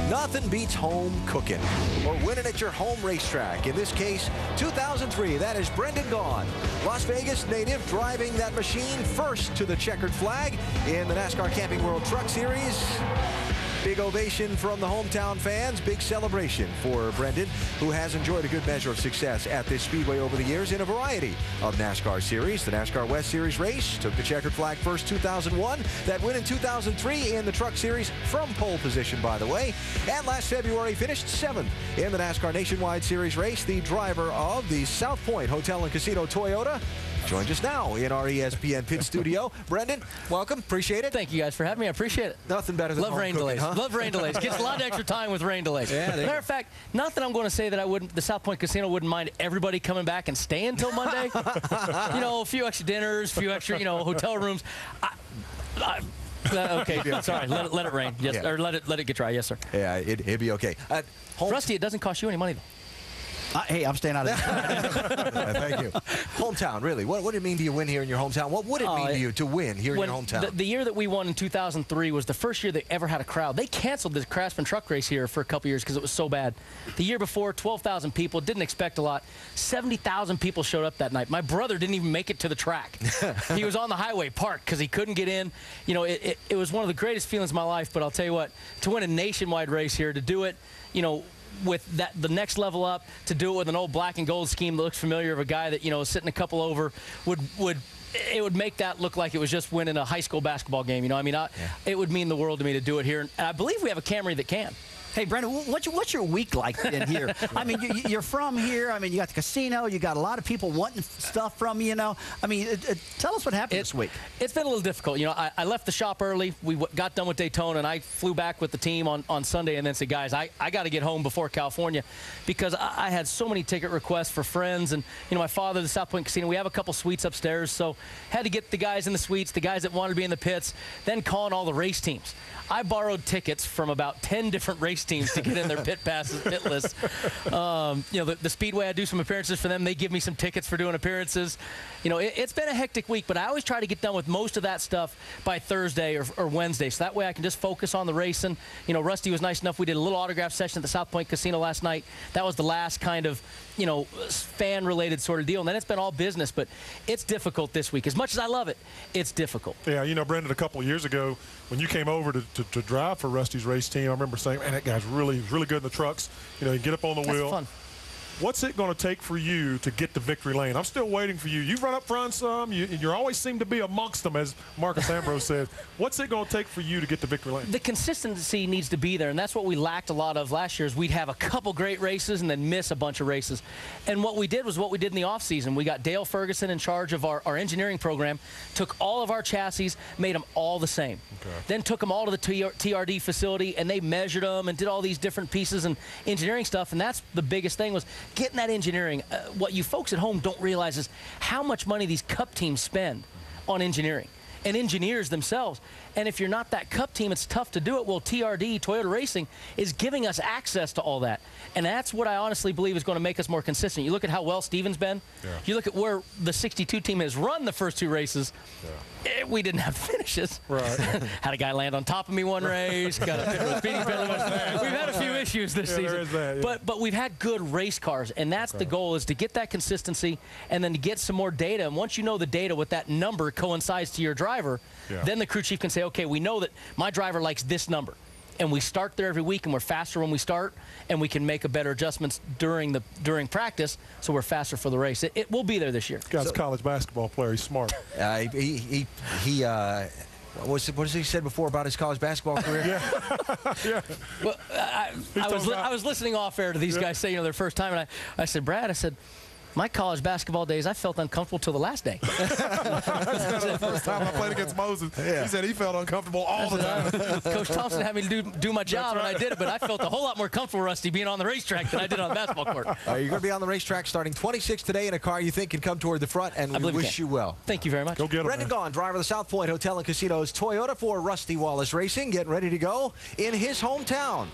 Nothing beats home cooking or winning at your home racetrack. In this case, 2003. That is Brendan Gaughn, Las Vegas native, driving that machine first to the checkered flag in the NASCAR Camping World Truck Series. Big ovation from the hometown fans. Big celebration for Brendan, who has enjoyed a good measure of success at this speedway over the years in a variety of NASCAR series. The NASCAR West Series race took the checkered flag first 2001. That win in 2003 in the Truck Series from pole position, by the way. And last February finished 7th in the NASCAR Nationwide Series race. The driver of the South Point Hotel and Casino Toyota joins us now in our ESPN pit studio. Brendan, welcome. Appreciate it. Thank you guys for having me. I appreciate it. Nothing better than love rain cooking, delays. huh? Love rain delays. Gets a lot of extra time with rain delays. Yeah, Matter of fact, not that I'm going to say that I wouldn't. The South Point Casino wouldn't mind everybody coming back and staying until Monday. You know, a few extra dinners, a few extra, hotel rooms. Okay, sorry. Let it rain. Yes, yeah. Or let it get dry. Yes, sir. Yeah, it'd be okay. Rusty, it doesn't cost you any money though. Hey, I'm staying out of this. Thank you. Hometown, really. What did it mean to you win here in your hometown? What would it mean to you to win here in your hometown? The year that we won in 2003 was the first year they ever had a crowd. They canceled the Craftsman truck race here for a couple years because it was so bad. The year before, 12,000 people. Didn't expect a lot. 70,000 people showed up that night. My brother didn't even make it to the track. He was on the highway parked because he couldn't get in. You know, it was one of the greatest feelings of my life, but I'll tell you what, to win a nationwide race here, to do it, with the next level up, to do it with an old black and gold scheme that looks familiar, of a guy that is sitting a couple over, it would make that look like it was just winning a high school basketball game. It would mean the world to me to do it here, and I believe we have a Camry that can. Hey, Brendan, what's your week like in here? I mean, you're from here. I mean, you got the casino. You got a lot of people wanting stuff from you, I mean, tell us what happened this week. It's been a little difficult. I left the shop early. We got done with Daytona, and I flew back with the team on Sunday and then said, guys, I got to get home before California because I had so many ticket requests for friends. And, my father, the South Point Casino, we have a couple suites upstairs, so had to get the guys in the suites, the guys that wanted to be in the pits, then calling all the race teams. I borrowed tickets from about 10 different race teams to get in their pit passes, pit lists. The Speedway, I do some appearances for them. They give me some tickets for doing appearances. It's been a hectic week, but I always try to get done with most of that stuff by Thursday or Wednesday, so that way I can just focus on the racing. Rusty was nice enough. We did a little autograph session at the South Point Casino last night. That was the last kind of, fan-related sort of deal, and then it's been all business, but it's difficult this week. As much as I love it, it's difficult. Yeah, Brendan, a couple of years ago, when you came over to drive for Rusty's race team, I remember saying, man, that guy's really good in the trucks. You get up on the wheel. Fun. What's it going to take for you to get to victory lane? I'm still waiting for you. You've run up front some. You always seem to be amongst them, as Marcus Ambrose says. What's it going to take for you to get to victory lane? The consistency needs to be there, and that's what we lacked a lot of last year. Is we'd have a couple great races and then miss a bunch of races. And what we did was what we did in the offseason. We got Dale Ferguson in charge of our engineering program, took all of our chassis, made them all the same. Okay. Then took them all to the TRD facility, and they measured them and did all these different pieces and engineering stuff. And that's the biggest thing, was getting that engineering. What you folks at home don't realize is how much money these cup teams spend on engineering and engineers themselves. And if you're not that cup team, it's tough to do it. Well, TRD, Toyota Racing, is giving us access to all that. And that's what I honestly believe is going to make us more consistent. You look at how well Steven's been. Yeah. You look at where the 62 team has run the first two races. Yeah. We didn't have finishes. Right. Had a guy land on top of me one race. Got a speeding penalty. We've had a few issues this season. There is that, yeah. But we've had good race cars, and that's the goal, is to get that consistency and then to get some more data. And once you know the data, with that number coincides to your driver, then the crew chief can say, okay, we know that my driver likes this number. And we start there every week, and we're faster when we start, and we can make a better adjustments during practice, so we're faster for the race. It will be there this year. Guy's a college basketball player. He's smart. What has he said before about his college basketball career? Yeah. Well, I was listening off air to these guys say their first time, and I said, Brad, I said, my college basketball days, I felt uncomfortable till the last day. That's the first time I played against Moses. Yeah. He said he felt uncomfortable all the time. Coach Thompson had me to do my job, and I did it, but I felt a whole lot more comfortable, Rusty, being on the racetrack than I did on the basketball court. You're going to be on the racetrack starting 26 today in a car you think can come toward the front, and we wish you well. Thank you very much. Go get him, Brendan Gaughn, driver of the South Point Hotel and Casinos Toyota for Rusty Wallace Racing, getting ready to go in his hometown.